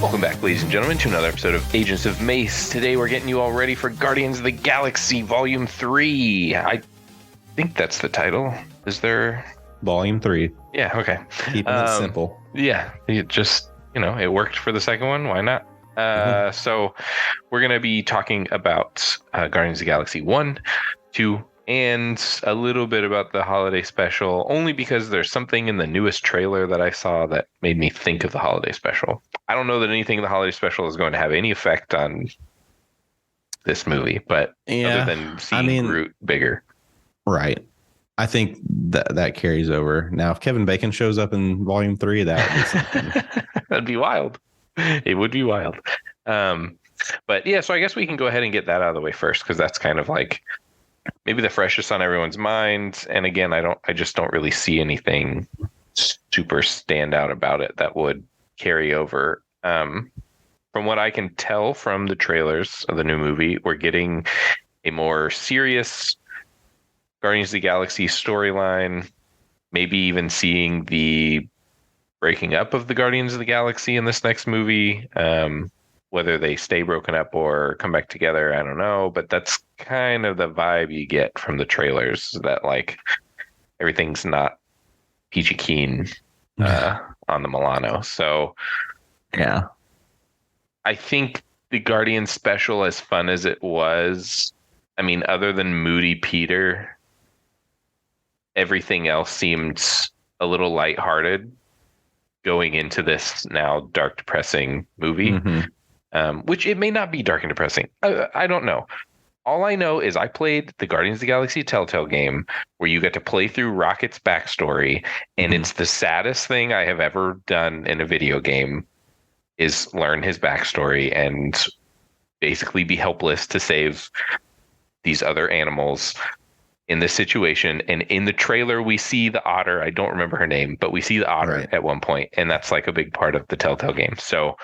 Welcome back, ladies and gentlemen, to another episode of Agents of MACE. Today we're getting you all ready for Guardians of the Galaxy Volume 3. I think that's the title. Is there... Volume 3. Yeah, okay. Keeping it simple. Yeah, it just, it worked for the second one. Why not? So we're going to be talking about Guardians of the Galaxy 1, 2, and a little bit about the holiday special, only because there's something in the newest trailer that I saw that made me think of the holiday special. I don't know that anything in the holiday special is going to have any effect on this movie, but other than seeing Groot bigger. Right. I think that carries over. Now, if Kevin Bacon shows up in Volume 3, that would be something. That'd be wild. It would be wild. But yeah, so I guess we can go ahead and get that out of the way first, because that's kind of like maybe the freshest on everyone's minds. And again, I just don't really see anything super standout about it that would carry over. From what I can tell from the trailers of the new movie, we're getting a more serious Guardians of the Galaxy storyline, maybe even seeing the breaking up of the Guardians of the Galaxy in this next movie. Whether they stay broken up or come back together, I don't know. But that's kind of the vibe you get from the trailers, that like everything's not peachy keen on the Milano. So yeah, I think the Guardians special, as fun as it was, I mean, other than Moody Peter, everything else seemed a little lighthearted going into this now dark, depressing movie. Mm-hmm. Which it may not be dark and depressing. I don't know. All I know is I played the Guardians of the Galaxy Telltale game where you get to play through Rocket's backstory, and it's the saddest thing I have ever done in a video game is learn his backstory and basically be helpless to save these other animals in this situation. And in the trailer, we see the otter. I don't remember her name, but we see the otter at one point, and that's like a big part of the Telltale game. So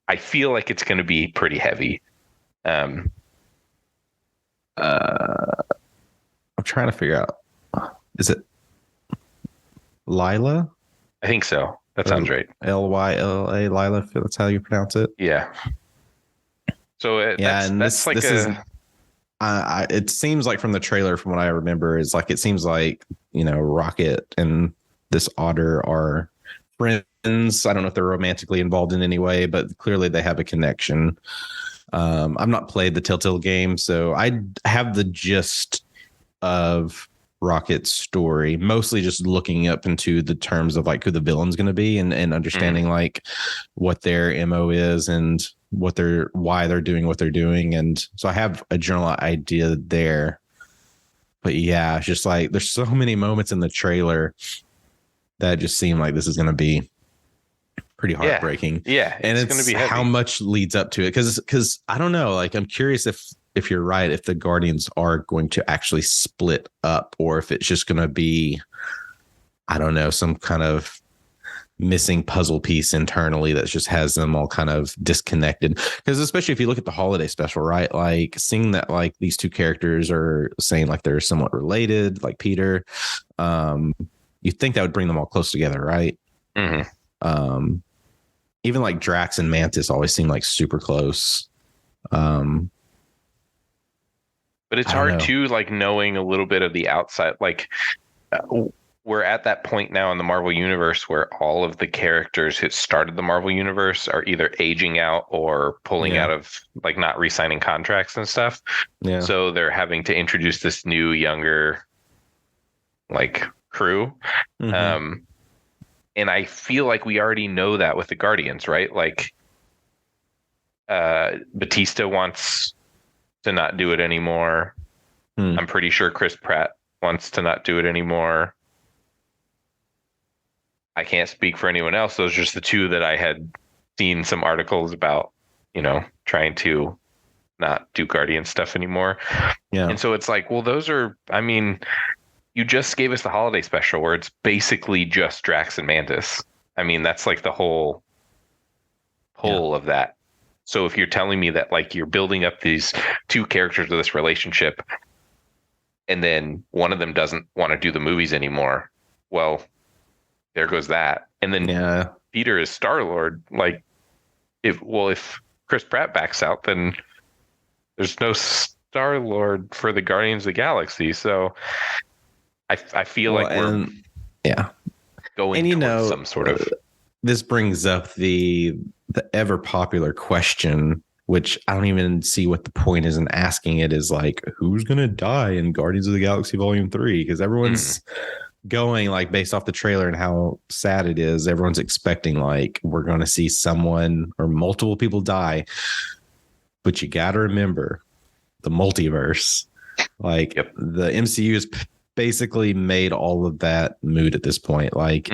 I feel like it's going to be pretty heavy. I'm trying to figure out. Is it Lila? I think so. That sounds right. Lyla, Lila, if that's how you pronounce it. Yeah. So that's like it seems like from the trailer, from what I remember, is like it seems like Rocket and this otter are friends. I don't know if they're romantically involved in any way, but clearly they have a connection. I've not played the Telltale game, so I have the gist of Rocket's story, mostly just looking up into the terms of like who the villain's going to be and understanding like what their MO is and why they're doing what they're doing. And so I have a general idea there. But yeah, it's just like there's so many moments in the trailer that just seem like this is going to be pretty heartbreaking. Yeah. And it's going to be heavy. How much leads up to it. Cause I don't know, like, I'm curious if you're right, if the Guardians are going to actually split up, or if it's just going to be, I don't know, some kind of missing puzzle piece internally that just has them all kind of disconnected. Because especially if you look at the holiday special, right? Like seeing that like these two characters are saying like they're somewhat related, like Peter, you'd think that would bring them all close together, right? Mm-hmm. Even like Drax and Mantis always seem like super close. But it's hard too, like knowing a little bit of the outside. Like we're at that point now in the Marvel Universe where all of the characters who started the Marvel Universe are either aging out or pulling out of, like, not re-signing contracts and stuff. Yeah. So they're having to introduce this new, younger, like, crew. Mm-hmm. And I feel like we already know that with the Guardians, right? Like, Batista wants to not do it anymore. I'm pretty sure Chris Pratt wants to not do it anymore. I can't speak for anyone else. Those are just the two that I had seen some articles about, trying to not do Guardian stuff anymore. Yeah. And so it's like, well, those are, I mean, you just gave us the holiday special where it's basically just Drax and Mantis. I mean, that's like the whole of that. So if you're telling me that like you're building up these two characters of this relationship and then one of them doesn't want to do the movies anymore, well, there goes that. And then Peter is Star-Lord. Like, if Chris Pratt backs out, then there's no Star Lord for the Guardians of the Galaxy. So I feel like we're yeah, going and towards some sort of. This brings up the ever popular question, which I don't even see what the point is in asking it, is like, who's gonna die in Guardians of the Galaxy Volume 3? Because everyone's going, like, based off the trailer and how sad it is, everyone's expecting like we're gonna see someone or multiple people die. But you gotta remember the multiverse. Like, the MCU has basically made all of that moot at this point. Like,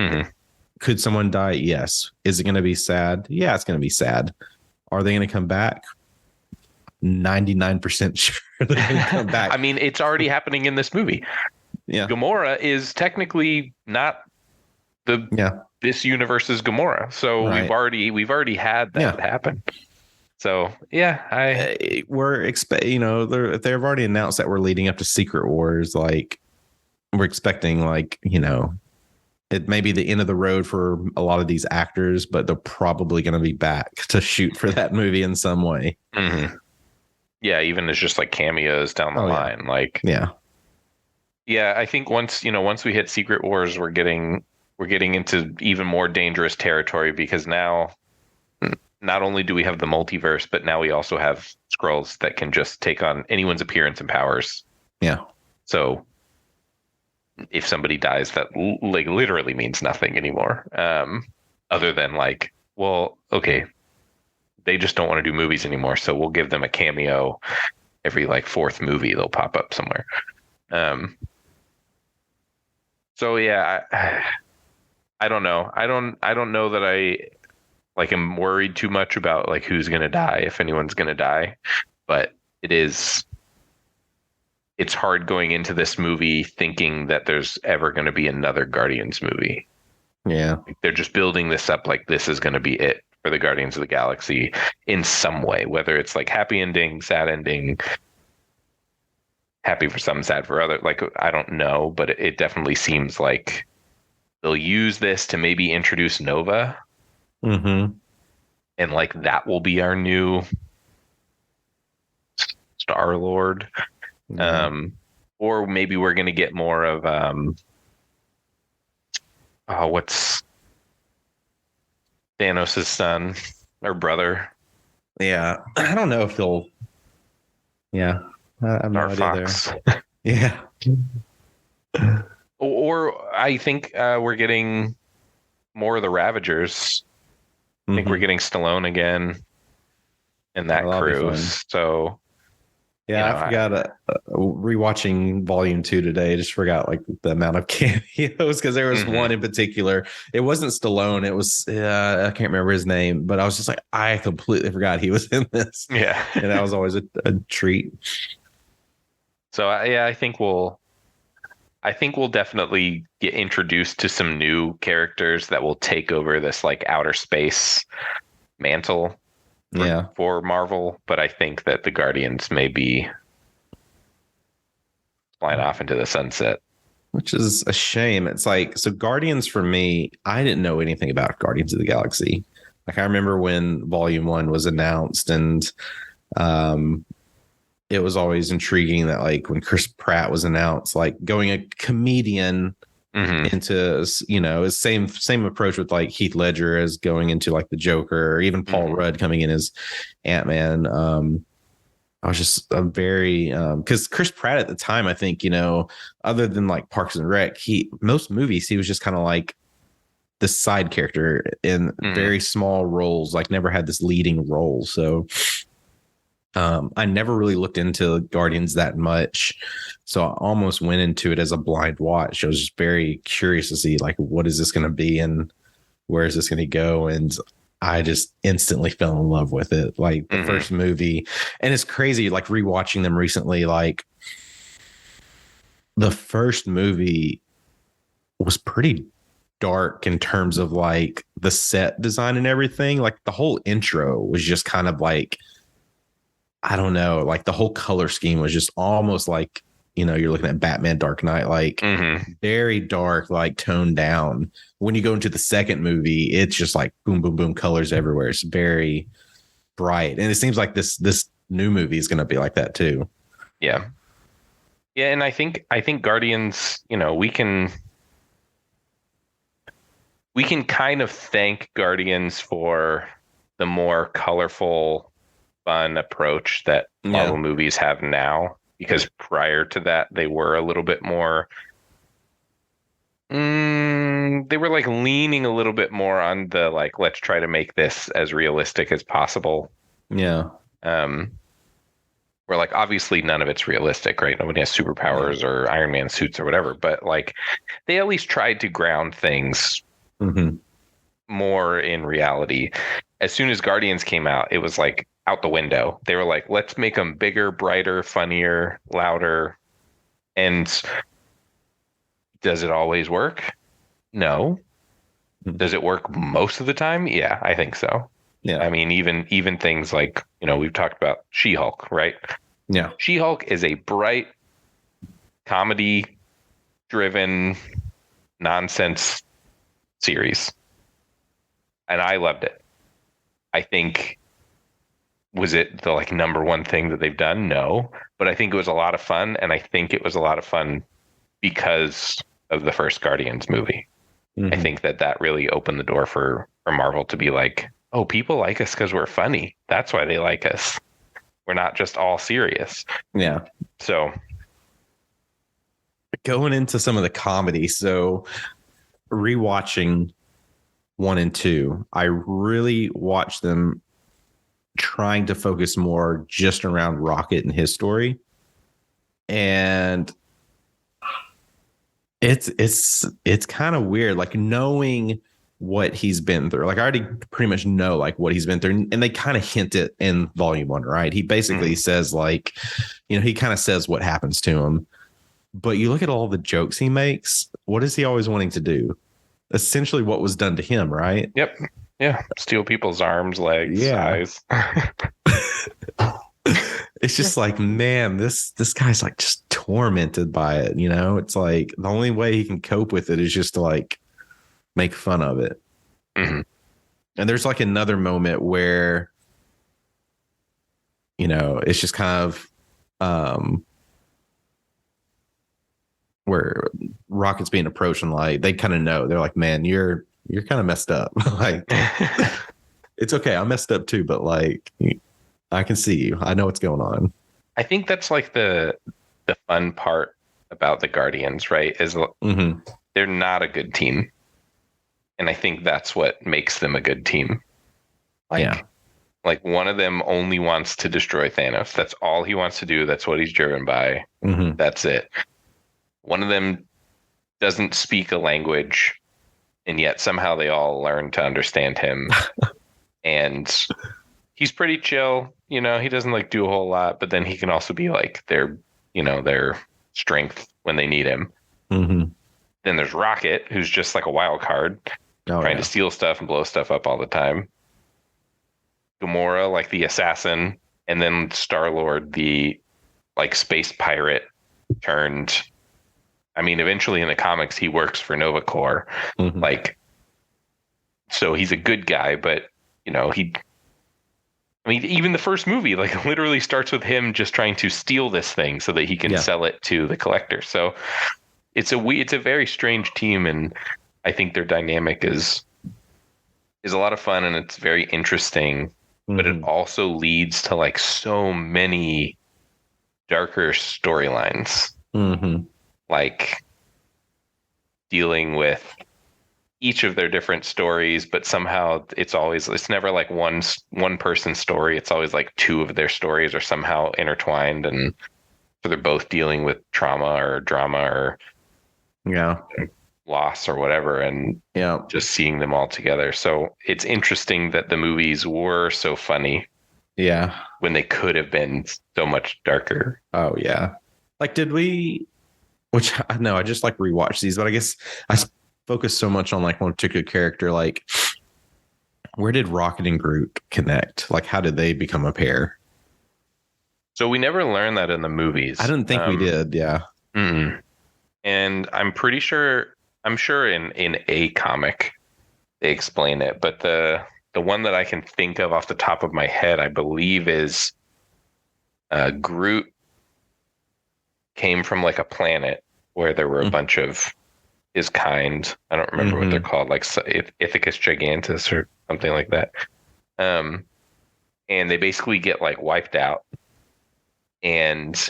could someone die? Yes. Is it going to be sad? Yeah, it's going to be sad. Are they going to come back? 99% sure they're going to come back. I mean, it's already happening in this movie. Yeah. Gamora is technically not this universe's Gamora. So we've already had that happen. So we're if they've already announced that we're leading up to Secret Wars, like, we're expecting, like, it may be the end of the road for a lot of these actors, but they're probably going to be back to shoot for that movie in some way. Yeah, even as just like cameos down the line. Like, I think once we hit Secret Wars, we're getting into even more dangerous territory, because now not only do we have the multiverse, but now we also have Skrulls that can just take on anyone's appearance and powers. Yeah. So if somebody dies, that like literally means nothing anymore. Other than like, well, okay, they just don't want to do movies anymore, so we'll give them a cameo every like fourth movie. They'll pop up somewhere. So yeah, I don't know. I don't know that I like am worried too much about like who's gonna die, if anyone's gonna die, but it's hard going into this movie thinking that there's ever going to be another Guardians movie. Yeah. They're just building this up like this is going to be it for the Guardians of the Galaxy in some way, whether it's like happy ending, sad ending, happy for some, sad for other. Like, I don't know, but it definitely seems like they'll use this to maybe introduce Nova. And like that will be our new Star Lord. Or maybe we're going to get more of what's Thanos' son or brother. Yeah, I don't know if they'll. Yeah, I'm not Fox. There. Yeah. Or I think we're getting more of the Ravagers. I think we're getting Stallone again and that crew. So. Yeah, I forgot rewatching Volume 2 today. I just forgot like the amount of cameos, because there was one in particular. It wasn't Stallone. It was I can't remember his name, but I was just like, I completely forgot he was in this. Yeah, and that was always a treat. So I think we'll definitely get introduced to some new characters that will take over this like outer space mantle. For Marvel, but I think that the Guardians may be flying off into the sunset, which is a shame. It's like, so Guardians, for me, I didn't know anything about Guardians of the Galaxy. Like, I remember when Volume 1 was announced, and it was always intriguing that like when Chris Pratt was announced, like going a comedian into, his same approach with like Heath Ledger as going into like the Joker, or even Paul Rudd coming in as Ant-Man. I was just a very because Chris Pratt at the time, I think, other than like Parks and Rec, most movies he was just kind of like the side character in very small roles, like never had this leading role. So I never really looked into Guardians that much. So I almost went into it as a blind watch. I was just very curious to see like, what is this going to be and where is this going to go? And I just instantly fell in love with it. Like the first movie, and it's crazy, like rewatching them recently, like the first movie was pretty dark in terms of like the set design and everything. Like the whole intro was just kind of like, I don't know, like the whole color scheme was just almost like you're looking at Batman Dark Knight, like very dark, like toned down. When you go into the second movie, it's just like boom, boom, boom, colors everywhere. It's very bright. And it seems like this new movie is going to be like that too. Yeah. Yeah, and I think Guardians, we can kind of thank Guardians for the more colorful, fun approach that Marvel movies have now, because prior to that, they were a little bit more. They were like leaning a little bit more on the like, let's try to make this as realistic as possible. Yeah. Where like obviously none of it's realistic, right? Nobody has superpowers or Iron Man suits or whatever, but like they at least tried to ground things more in reality. As soon as Guardians came out, it was like out the window. They were like, let's make them bigger, brighter, funnier, louder. And does it always work? No. Does it work most of the time? Yeah, I think so. Yeah. I mean, even things like, we've talked about She-Hulk, right? Yeah. She-Hulk is a bright, comedy-driven nonsense series. And I loved it. I think, was it the like number one thing that they've done? No. But I think it was a lot of fun. And I think it was a lot of fun because of the first Guardians movie. I think that really opened the door for Marvel to be like, oh, people like us because we're funny. That's why they like us. We're not just all serious. Yeah. So going into some of the comedy. So rewatching 1 and 2, I really watched them trying to focus more just around Rocket and his story. And it's kind of weird, like knowing what he's been through. Like I already pretty much know like what he's been through, and they kind of hint it in volume 1, right? He basically says like, he kind of says what happens to him, but you look at all the jokes he makes. What is he always wanting to do? Essentially what was done to him, right? Yep. Yeah. Steal people's arms, legs, eyes. It's just like, man, this guy's like just tormented by it. It's like the only way he can cope with it is just to like make fun of it. And there's like another moment where, it's just kind of where Rocket's being approached and like they kind of know. They're like, man, you're kind of messed up. Like, it's okay. I messed up too, but like, I can see you. I know what's going on. I think that's like the fun part about the Guardians, right? Is they're not a good team. And I think that's what makes them a good team. Like one of them only wants to destroy Thanos. That's all he wants to do. That's what he's driven by. That's it. One of them doesn't speak a language, and yet somehow they all learn to understand him. And he's pretty chill. He doesn't like do a whole lot, but then he can also be like their strength when they need him. Then there's Rocket, who's just like a wild card, trying to steal stuff and blow stuff up all the time. Gamora, like the assassin, and then Star-Lord, the like space pirate turned. I mean, eventually in the comics, he works for Nova Corps. Like, so he's a good guy, but even the first movie, like literally starts with him just trying to steal this thing so that he can sell it to the collector. So it's a very strange team. And I think their dynamic is a lot of fun, and it's very interesting, but it also leads to like so many darker storylines, like dealing with each of their different stories, but somehow it's never like one person's story. It's always like two of their stories are somehow intertwined, and so they're both dealing with trauma or drama or loss or whatever, and just seeing them all together. So it's interesting that the movies were so funny when they could have been so much darker. Oh yeah. Like, did we, which I know I just like rewatch these, but I guess I focus so much on like one particular character. Like, where did Rocket and Groot connect? Like, how did they become a pair? So we never learned that in the movies. I didn't think we did. Yeah. Mm-mm. And I'm sure in a comic they explain it, but the one that I can think of off the top of my head, I believe, is Groot came from like a planet where there were a bunch of his kind. I don't remember what they're called, like Ithacus gigantus or something like that. And they basically get like wiped out, and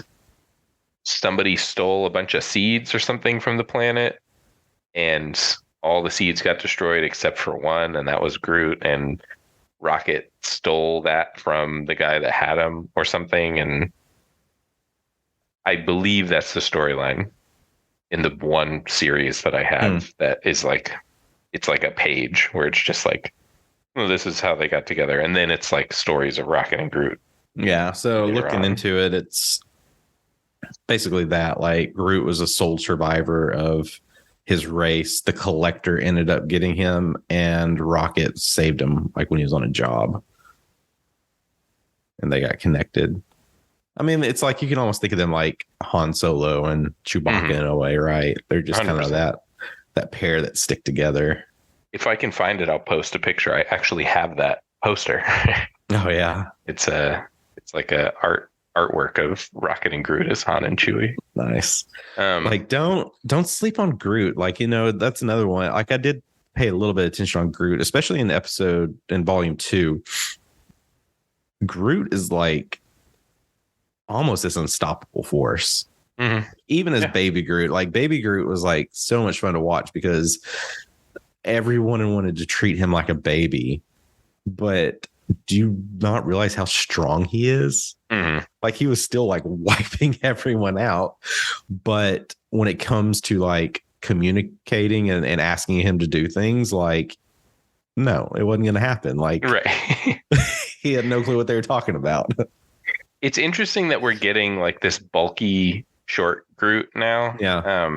somebody stole a bunch of seeds or something from the planet, and all the seeds got destroyed except for one, and that was Groot. And Rocket stole that from the guy that had him or something, and I believe that's the storyline in the one series that I have that is like, it's like a page where it's just like, well, this is how they got together, and then it's like stories of Rocket and Groot. Yeah, so looking into it, it's basically that, like, Groot was a sole survivor of his race. The Collector ended up getting him, and Rocket saved him, like, when he was on a job, and they got connected. I mean, it's like you can almost think of them like Han Solo and Chewbacca in a way, right? They're just 100%. Kind of that pair that stick together. If I can find it, I'll post a picture. I actually have that poster. Oh yeah, it's like a artwork of Rocket and Groot as Han and Chewie. Nice. Like don't sleep on Groot. Like, you know, that's another one. Like, I did pay a little bit of attention on Groot, especially in the episode in Volume 2. Groot is like almost this unstoppable force. Even as Baby Groot. Like, Baby Groot was like so much fun to watch because everyone wanted to treat him like a baby. But do you not realize how strong he is? Like, he was still like wiping everyone out. But when it comes to like communicating and asking him to do things, like, no, it wasn't going to happen. Like, right. He had no clue what they were talking about. It's interesting that we're getting like this bulky short Groot now. Yeah.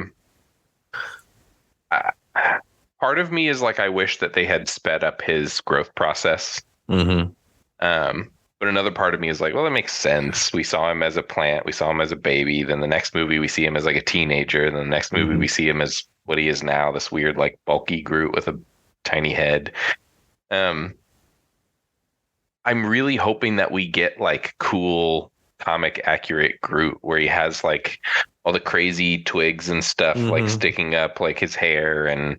Part of me is like, I wish that they had sped up his growth process. But another part of me is like, well, that makes sense. We saw him as a plant. We saw him as a baby. Then the next movie, we see him as like a teenager. And then the next movie, we see him as what he is now, this weird, like, bulky Groot with a tiny head. I'm really hoping that we get like cool comic accurate Groot where he has like all the crazy twigs and stuff like sticking up like his hair, and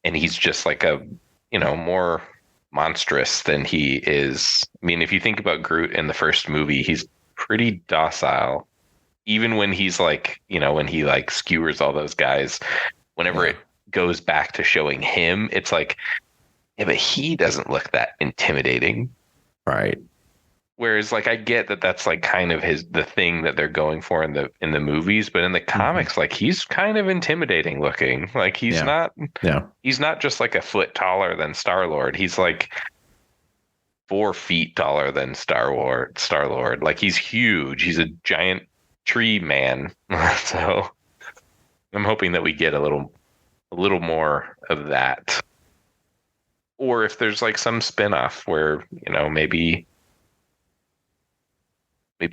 he's just like a, you know, more monstrous than he is. I mean, if you think about Groot in the first movie, he's pretty docile, even when he's like, you know, when he like skewers all those guys. Whenever it goes back to showing him, it's like, yeah, but he doesn't look that intimidating. Right. Whereas, like, I get that that's like kind of the thing that they're going for in the movies, but in the comics, like, he's kind of intimidating looking. Like, he's he's not just like a foot taller than Star-Lord. He's like 4 feet taller than Star-Lord. Like, he's huge. He's a giant tree man. So I'm hoping that we get a little more of that. Or if there's like some spinoff where, you know, maybe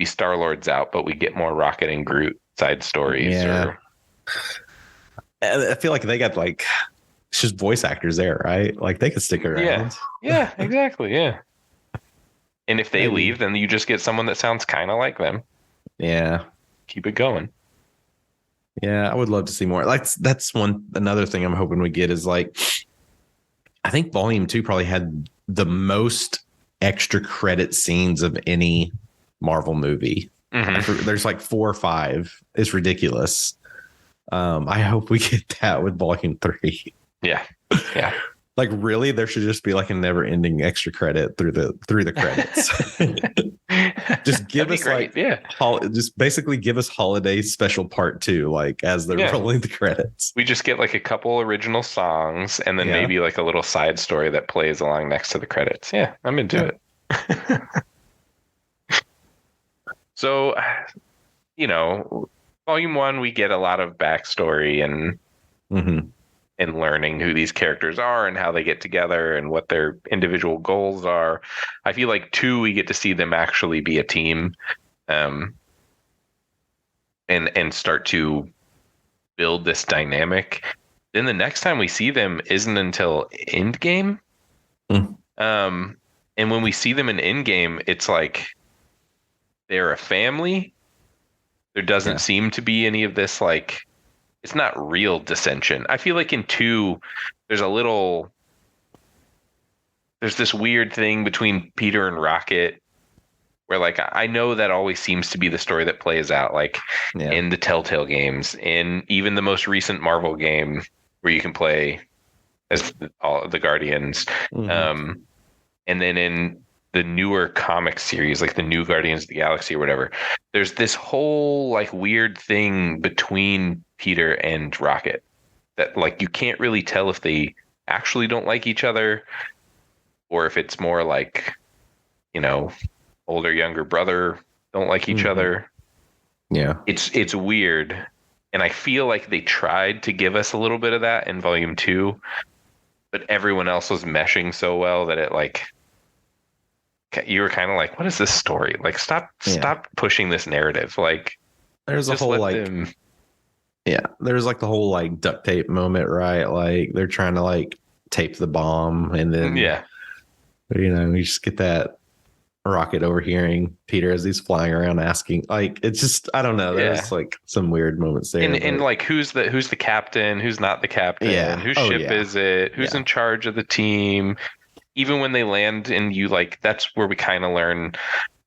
Star-Lord's out, but we get more Rocket and Groot side stories. Yeah. I feel like they got like, it's just voice actors there, right? Like, they could stick around. Yeah, exactly. Yeah. And if they leave, then you just get someone that sounds kind of like them. Yeah. Keep it going. Yeah, I would love to see more. Like, that's another thing I'm hoping we get is like, I think Volume 2 probably had the most extra credit scenes of any Marvel movie. There's like 4 or 5. It's ridiculous. I hope we get that with Volume 3. Yeah. Like, really, there should just be like a never-ending extra credit through the credits. Just give us like, just basically give us Holiday Special Part 2, like, as they're rolling the credits. We just get like a couple original songs, and then maybe like a little side story that plays along next to the credits. Yeah, I'm into it. So, you know, Volume 1, we get a lot of backstory and learning who these characters are and how they get together and what their individual goals are. I feel like 2, we get to see them actually be a team. um, and start to build this dynamic. Then the next time we see them isn't until Endgame. Mm. And when we see them in Endgame, it's like they're a family. There doesn't Yeah. seem to be any of this, like, it's not real dissension. I feel like in 2, there's a little, there's this weird thing between Peter and Rocket where, like, I know that always seems to be the story that plays out, like Yeah. in the Telltale games, in even the most recent Marvel game where you can play as all the Guardians. Mhm. And then in the newer comic series, like the new Guardians of the Galaxy or whatever, there's this whole like weird thing between Peter and Rocket that like you can't really tell if they actually don't like each other or if it's more like, you know, older younger brother don't like each Mhm. other. Yeah. It's weird. And I feel like they tried to give us a little bit of that in volume 2, but everyone else was meshing so well that it like you were kind of like, what is this story? Like, Yeah. stop pushing this narrative. Like, There's a just whole let like them. yeah, there's like the whole like duct tape moment, right? Like they're trying to like tape the bomb and then Yeah, you just get that Rocket overhearing Peter as he's flying around asking like it's just I don't know, yeah. there's like some weird moments there, And but like, who's the captain? Who's not the captain? yeah. Whose Oh ship yeah. is it? Who's Yeah. in charge of the team? Even when they land, and you like, that's where we kind of learn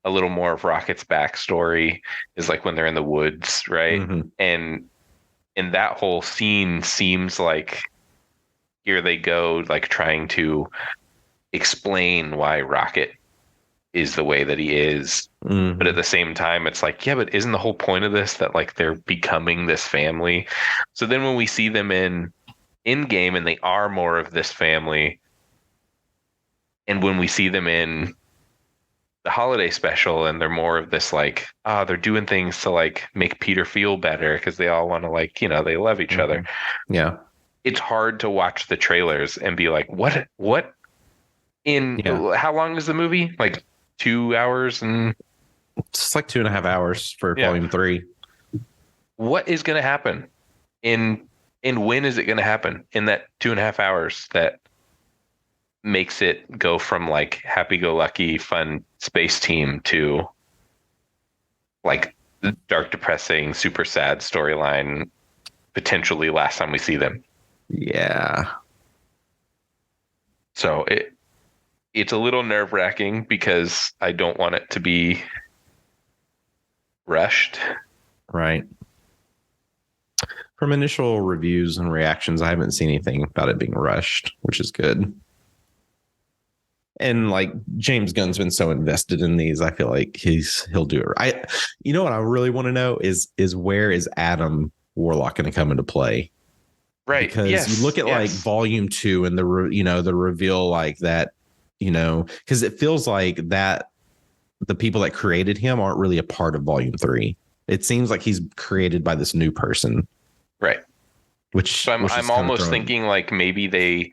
a little more of Rocket's backstory. Is like when they're in the woods, right? Mhm. And that whole scene seems like here they go, like trying to explain why Rocket is the way that he is. But at Mhm. the same time, it's like, yeah, but isn't the whole point of this that like they're becoming this family? So then when we see them in game and they are more of this family, and when we see them in the holiday special and they're more of this like, they're doing things to like make Peter feel better because they all want to like, they love each other. Mhm. Yeah. It's hard to watch the trailers and be like, what in Yeah. how long is the movie? Like 2 hours and It's like 2.5 hours for yeah. volume 3. What is going to happen in when is it going to happen in that 2.5 hours that makes it go from like happy-go-lucky fun space team to like the dark, depressing, super sad storyline potentially last time we see them? Yeah. So it's a little nerve-wracking because I don't want it to be rushed. Right. From initial reviews and reactions, I haven't seen anything about it being rushed, which is good. And like James Gunn's been so invested in these, I feel like he'll do it. You know what I really want to know is where is Adam Warlock going to come into play? Right. Because you Yes. look at like Yes. volume 2 and the reveal like that, because it feels like that the people that created him aren't really a part of volume 3. It seems like he's created by this new person. Right. Which So I'm is kind of almost throwing. thinking like maybe they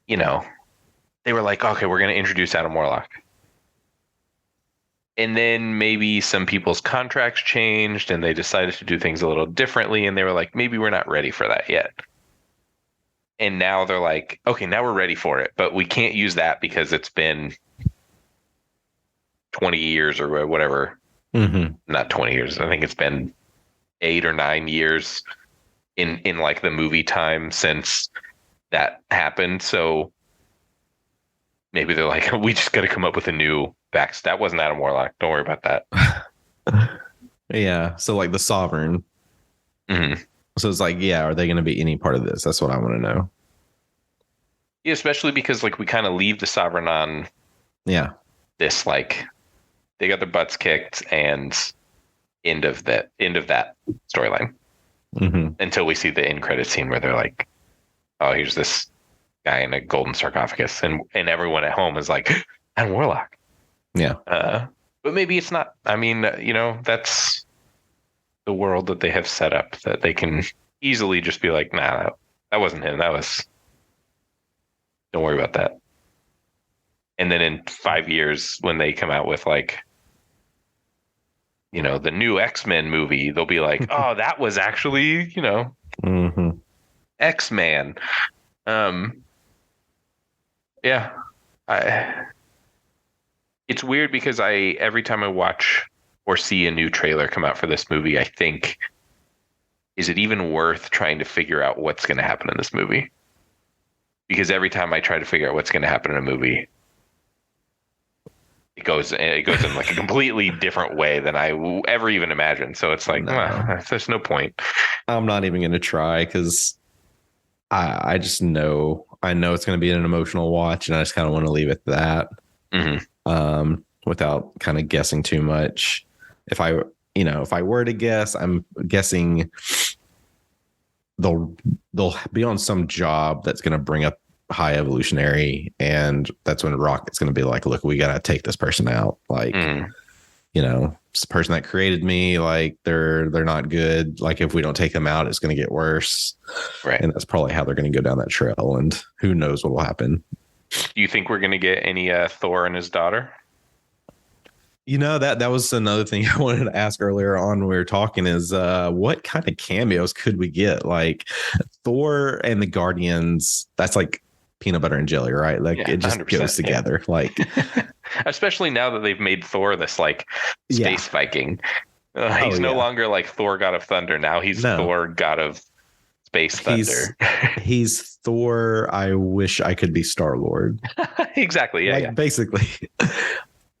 you know they were like, okay, we're going to introduce Adam Warlock. And then maybe some people's contracts changed and they decided to do things a little differently. And they were like, maybe we're not ready for that yet. And now they're like, okay, now we're ready for it. But we can't use that because it's been 20 years or whatever. Mm-hmm. Not 20 years. I think it's been 8 or 9 years in like the movie time since that happened. So maybe they're like, we just got to come up with a new back. That wasn't Adam Warlock. Don't worry about that. Yeah. So like the Sovereign. Mm-hmm. So it's like, yeah, are they going to be any part of this? That's what I want to know. Yeah, especially because like we kind of leave the Sovereign on this like they got their butts kicked and end of that storyline until we see the end credit scene where they're like, oh, here's this guy in a golden sarcophagus, and everyone at home is like, Adam Warlock. Yeah. But maybe it's not. I mean, that's the world that they have set up that they can easily just be like, nah, that wasn't him. That was. Don't worry about that. And then in 5 years, when they come out with like the new X-Men movie, they'll be like, oh, that was actually, Mm-hmm. X-Man. Yeah. I It's weird because every time I watch or see a new trailer come out for this movie, I think, is it even worth trying to figure out what's going to happen in this movie? Because every time I try to figure out what's going to happen in a movie, it goes in like a completely different way than I ever even imagined. So it's like, there's no point. I'm not even going to try because I just know it's going to be an emotional watch, and I just kind of want to leave it at that. Mm-hmm. Without kind of guessing too much. If I were to guess, I'm guessing they'll be on some job that's going to bring up high evolutionary, and that's when Rocket's going to be like, look, we got to take this person out. Like, it's the person that created me. Like, they're not good. Like, if we don't take them out, it's going to get worse. Right. And that's probably how they're going to go down that trail. And who knows what will happen. Do you think we're going to get any Thor and his daughter? That was another thing I wanted to ask earlier on when we were talking is what kind of cameos could we get? Like Thor and the Guardians, that's like peanut butter and jelly, right? Like it just goes together. Yeah. Like especially now that they've made Thor this like space Viking. He's no longer like Thor God of Thunder. Now he's Thor God of Space Thunder. He's Thor. I wish I could be Star-Lord. Exactly. Yeah. Basically.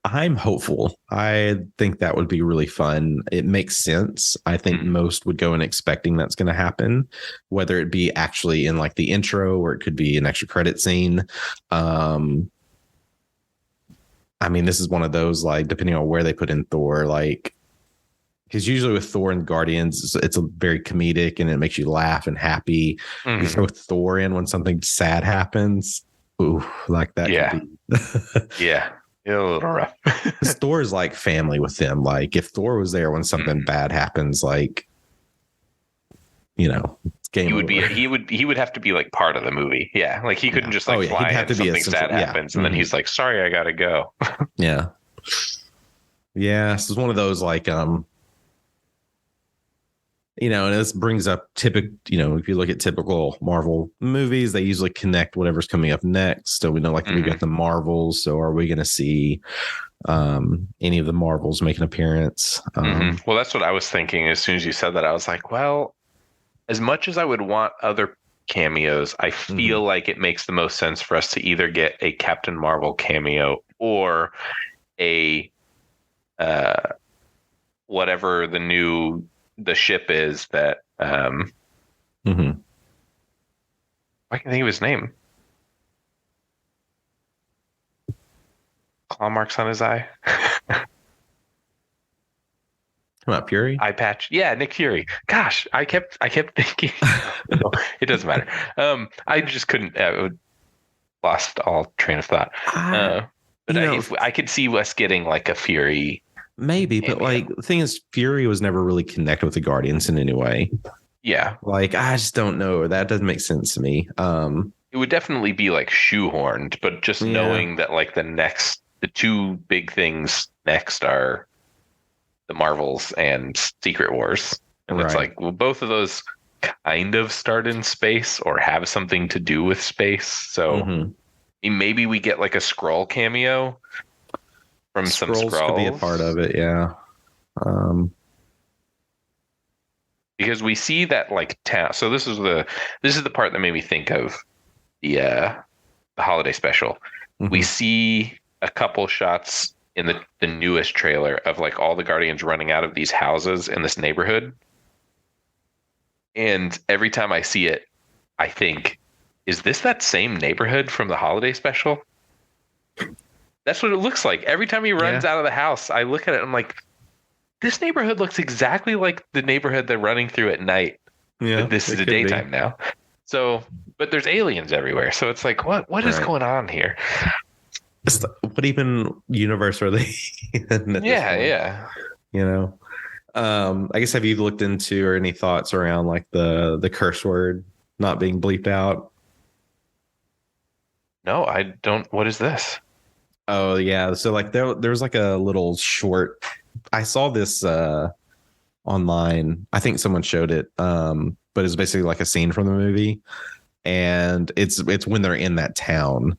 I'm hopeful. I think that would be really fun. It makes sense. I think most would go in expecting that's going to happen, whether it be actually in like the intro or it could be an extra credit scene. I mean, this is one of those, like, depending on where they put in Thor, like, because usually with Thor and Guardians, it's a very comedic and it makes you laugh and happy. You throw Thor in when something sad happens. Ooh, like that. Yeah. Yeah. A little rough. Thor is like family with them. Like if Thor was there when something bad happens, like, it's game he would over. He would have to be like part of the movie. Yeah. Like he couldn't just like fly and something sad happens and then he's like, sorry, I gotta go. Yeah. Yeah. So it's one of those like and this brings up if you look at typical Marvel movies, they usually connect whatever's coming up next. So we know, like, we got the Marvels. So are we going to see any of the Marvels make an appearance? Well, that's what I was thinking. As soon as you said that, I was like, well, as much as I would want other cameos, I feel like it makes the most sense for us to either get a Captain Marvel cameo or a whatever the ship is that I can think of his name. Claw marks on his eye. About Fury? Eye patch. Yeah, Nick Fury. Gosh, I kept thinking. No, it doesn't matter. I just couldn't. Lost all train of thought. But I could see us getting like a Fury. Maybe, but like the thing is, Fury was never really connected with the Guardians in any way. Yeah. Like, I just don't know. That doesn't make sense to me. It would definitely be like shoehorned, but just knowing that like the two big things next are the Marvels and Secret Wars. And it's like, well, both of those kind of start in space or have something to do with space. So maybe we get like a Skrull cameo from some Skrulls. Could be a part of it, yeah. Because we see that like town. So this is the part that made me think of the holiday special. We see a couple shots in the newest trailer of like all the Guardians running out of these houses in this neighborhood. And every time I see it, I think, is this that same neighborhood from the holiday special? That's what it looks like. Every time he runs out of the house, I look at it and I'm like, this neighborhood looks exactly like the neighborhood they're running through at night. Yeah, this is the daytime now. So, but there's aliens everywhere. So it's like, what is going on here? What even universe are they in? Yeah. I guess, have you looked into or any thoughts around like the curse word not being bleeped out? No, I don't. What is this? Oh yeah. So like there's like a little short I saw this online. I think someone showed it, but it's basically like a scene from the movie, and it's when they're in that town.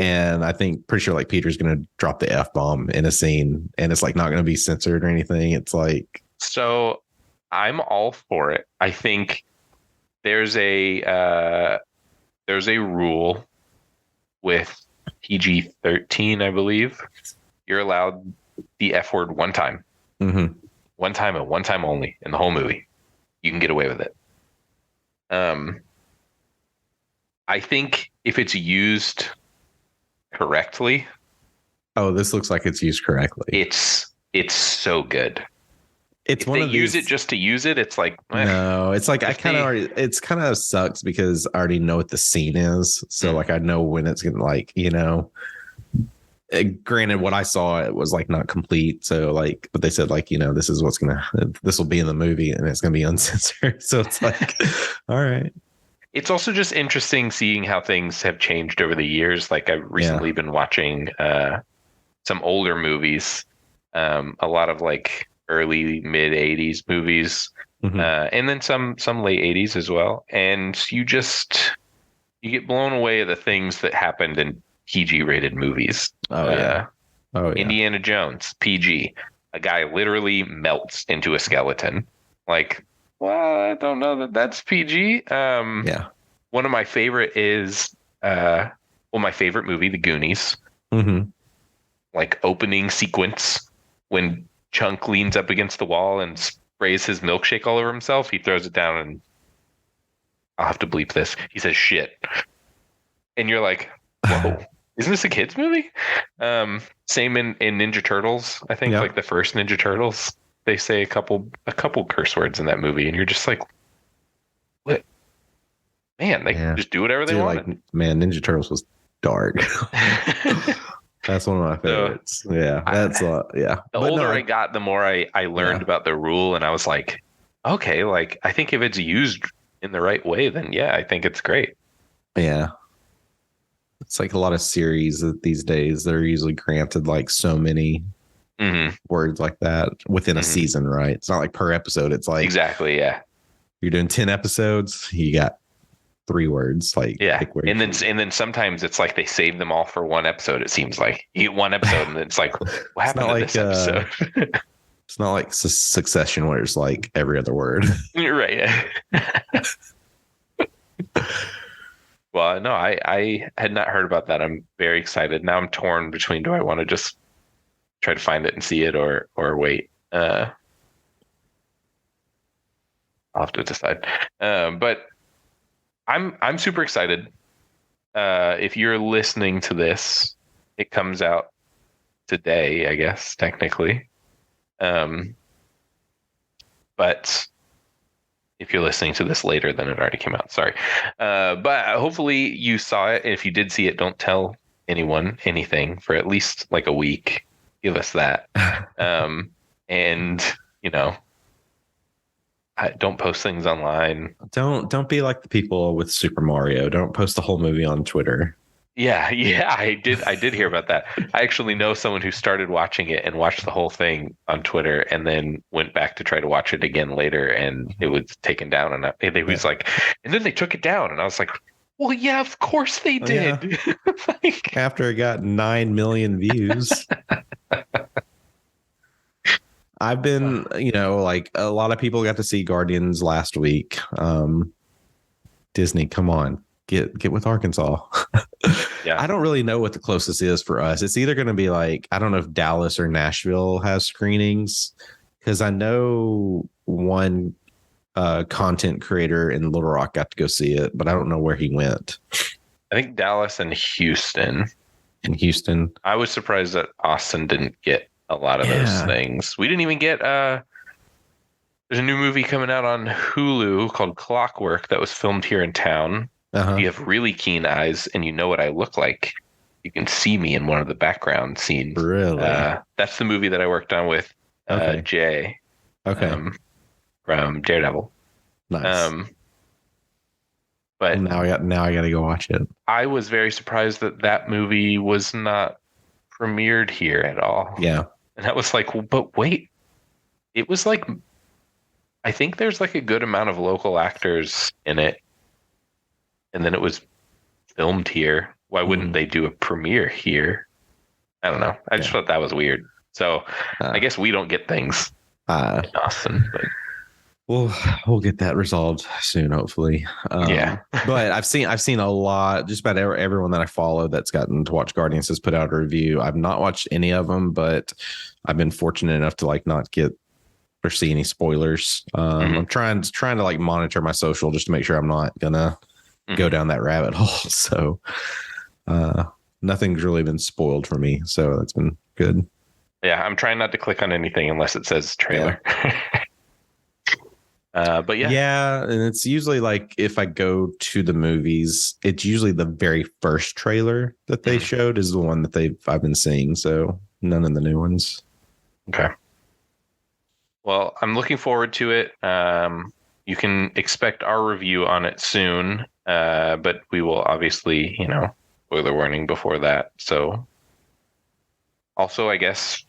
And I think pretty sure like Peter's gonna drop the F-bomb in a scene, and it's like not gonna be censored or anything. It's like, So I'm all for it. I think there's a rule with PG-13, I believe. You're allowed the F word one time. mm-hmm. One time and one time only in the whole movie. You can get away with it. I think if it's used correctly, Oh, this looks like it's used correctly. it's so good. It's If one they of use these, it just to use it, it's like no, it's like I If kind of they- already, it's kind of sucks because I already know what the scene is. So like I know when it's gonna, like, granted what I saw, it was like not complete. So like, but they said like, this is this will be in the movie and it's gonna be uncensored. So it's like, all right. It's also just interesting seeing how things have changed over the years. Like I've recently been watching some older movies, a lot of like early mid 80s movies, Mhm. and then some late 80s as well. And you get blown away at the things that happened in PG rated movies. Oh yeah. Oh yeah. Indiana Jones, PG. A guy literally melts into a skeleton. Like, well, I don't know that that's PG. Yeah. One of my favorite is, my favorite movie, The Goonies. Mm-hmm. Like opening sequence when Chunk leans up against the wall and sprays his milkshake all over himself. He throws it down and I'll have to bleep this. He says shit. And you're like, whoa, isn't this a kid's movie? Same in Ninja Turtles. I think like the first Ninja Turtles, they say a couple curse words in that movie, and you're just like, what? Man, they just do whatever they want. Like, man, Ninja Turtles was dark. That's one of my favorites. Yeah, that's yeah. The older I got, the more I learned about the rule, and I was like, okay, like I think if it's used in the right way, then yeah, I think it's great. Yeah. It's like a lot of series that these days they're usually granted like so many words like that within a season, right? It's not like per episode. It's like exactly, yeah. You're doing 10 episodes, you got 3 words, like yeah. And then sometimes it's like they save them all for one episode. It seems like you get one episode, and it's like, what happened to this episode? It's not like Succession where it's like every other word. You're right. Yeah. Well, no, I had not heard about that. I'm very excited. Now I'm torn between, do I want to just try to find it and see it or wait? I'll have to decide. But I'm super excited. If you're listening to this, it comes out today, I guess, technically. But if you're listening to this later, then it already came out. Sorry. But hopefully you saw it. If you did see it, don't tell anyone anything for at least like a week. Give us that. And, don't post things online. Don't be like the people with Super Mario. Don't post the whole movie on Twitter. Yeah, I did hear about that. I actually know someone who started watching it and watched the whole thing on Twitter and then went back to try to watch it again later, and it was taken down. And it was like, and then they took it down, and I was like, well, yeah, of course they did. Yeah. Like, after it got 9 million views. I've been, like a lot of people got to see Guardians last week. Disney, come on, get with Arkansas. Yeah. I don't really know what the closest is for us. It's either going to be like, I don't know if Dallas or Nashville has screenings, because I know one content creator in Little Rock got to go see it, but I don't know where he went. I think Dallas and Houston. In Houston. I was surprised that Austin didn't get a lot of those things. We didn't even get there's a new movie coming out on Hulu called Clockwork that was filmed here in town. If you have really keen eyes and you know what I look like, you can see me in one of the background scenes. Really? That's the movie that I worked on with Jay. Okay. From Daredevil. Nice. But now I got to go watch it. I was very surprised that movie was not premiered here at all. Yeah. And I was like, well, but wait, it was like, I think there's like a good amount of local actors in it. And then it was filmed here. Why wouldn't they do a premiere here? I don't know. I just thought that was weird. So I guess we don't get things in Austin, but we'll get that resolved soon, hopefully. Yeah. But I've seen a lot. Just about everyone that I follow that's gotten to watch Guardians has put out a review. I've not watched any of them, but I've been fortunate enough to like not get or see any spoilers. I'm trying to like monitor my social just to make sure I'm not gonna go down that rabbit hole. So nothing's really been spoiled for me, so that's been good. Yeah, I'm trying not to click on anything unless it says trailer. But yeah, and it's usually like if I go to the movies, it's usually the very first trailer that they showed is the one that I've been seeing. So none of the new ones. Okay. Well, I'm looking forward to it. You can expect our review on it soon, but we will obviously, spoiler warning before that. So also, I guess,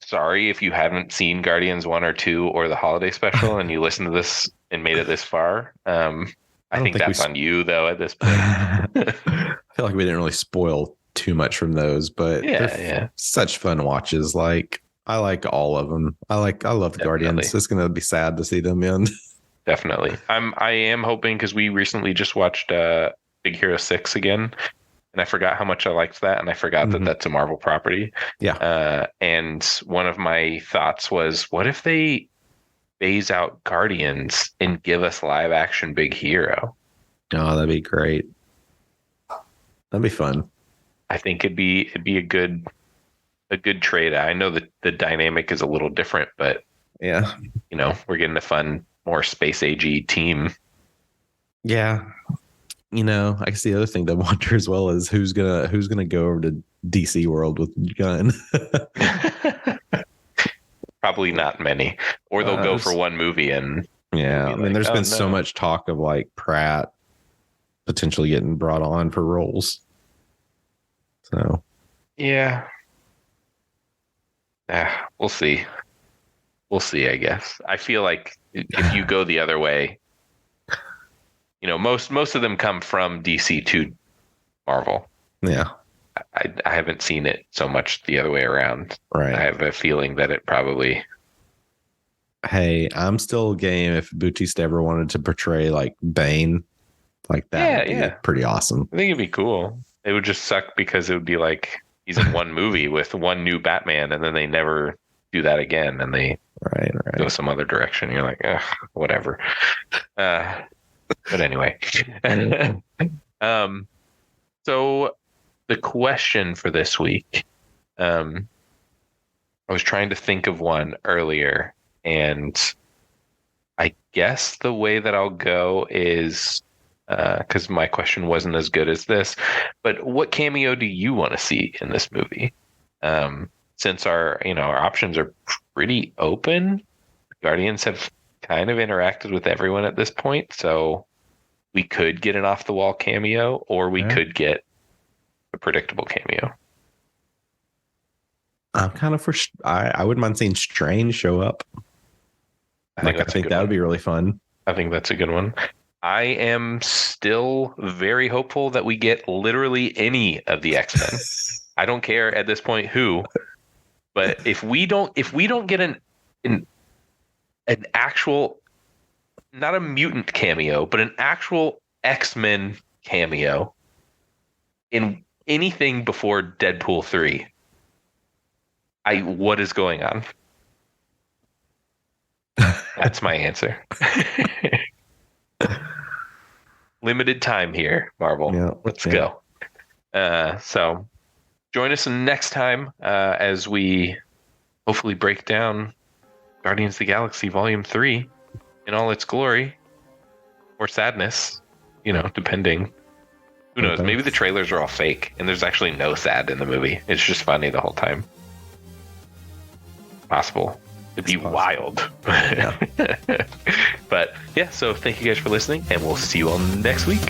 sorry if you haven't seen Guardians 1 or 2 or the holiday special and you listened to this and made it this far. I think that's on you, though, at this point. I feel like we didn't really spoil too much from those, but they're such fun watches. Like, I like all of them. I love the Guardians. It's going to be sad to see them end. Definitely. I am hoping, because we recently just watched Big Hero 6 again. And I forgot how much I liked that, and I forgot that that's a Marvel property. Yeah. And one of my thoughts was, what if they phase out Guardians and give us live action Big Hero? Oh, that'd be great. That'd be fun. I think it'd be a good trade. I know that the dynamic is a little different, but yeah, we're getting a fun, more space agey team. Yeah. I guess the other thing to wonder as well is who's gonna go over to DC World with Gunn. Probably not many, or they'll go for one movie and I mean, there's been so much talk of like Pratt potentially getting brought on for roles. So yeah, we'll see. I guess I feel like if you go the other way. Most of them come from DC to Marvel. Yeah. I haven't seen it so much the other way around. Right. I have a feeling that it probably. Hey, I'm still game if Bautista ever wanted to portray like Bane, like that would be pretty awesome. I think it'd be cool. It would just suck because it would be like he's in one movie with one new Batman, and then they never do that again, and they go some other direction. You're like, ugh, whatever. But anyway, so the question for this week, I was trying to think of one earlier, and I guess the way that I'll go is, because my question wasn't as good as this, but what cameo do you want to see in this movie? Since our options are pretty open, Guardians have kind of interacted with everyone at this point, so we could get an off the wall cameo, or we could get a predictable cameo. I'm kind of I wouldn't mind seeing Strange show up. I think that would be really fun. I think that's a good one. I am still very hopeful that we get literally any of the X-Men. I don't care at this point who, but if we don't get an actual, not a mutant cameo, but an actual X-Men cameo in anything before Deadpool 3, what is going on? That's my answer. Limited time here, Marvel. Yeah, Let's go. So join us next time as we hopefully break down Guardians of the Galaxy Volume 3 in all its glory or sadness, depending. Who knows? Maybe the trailers are all fake and there's actually no sad in the movie. It's just funny the whole time. Possible. It'd be wild. But yeah, so thank you guys for listening, and we'll see you all next week.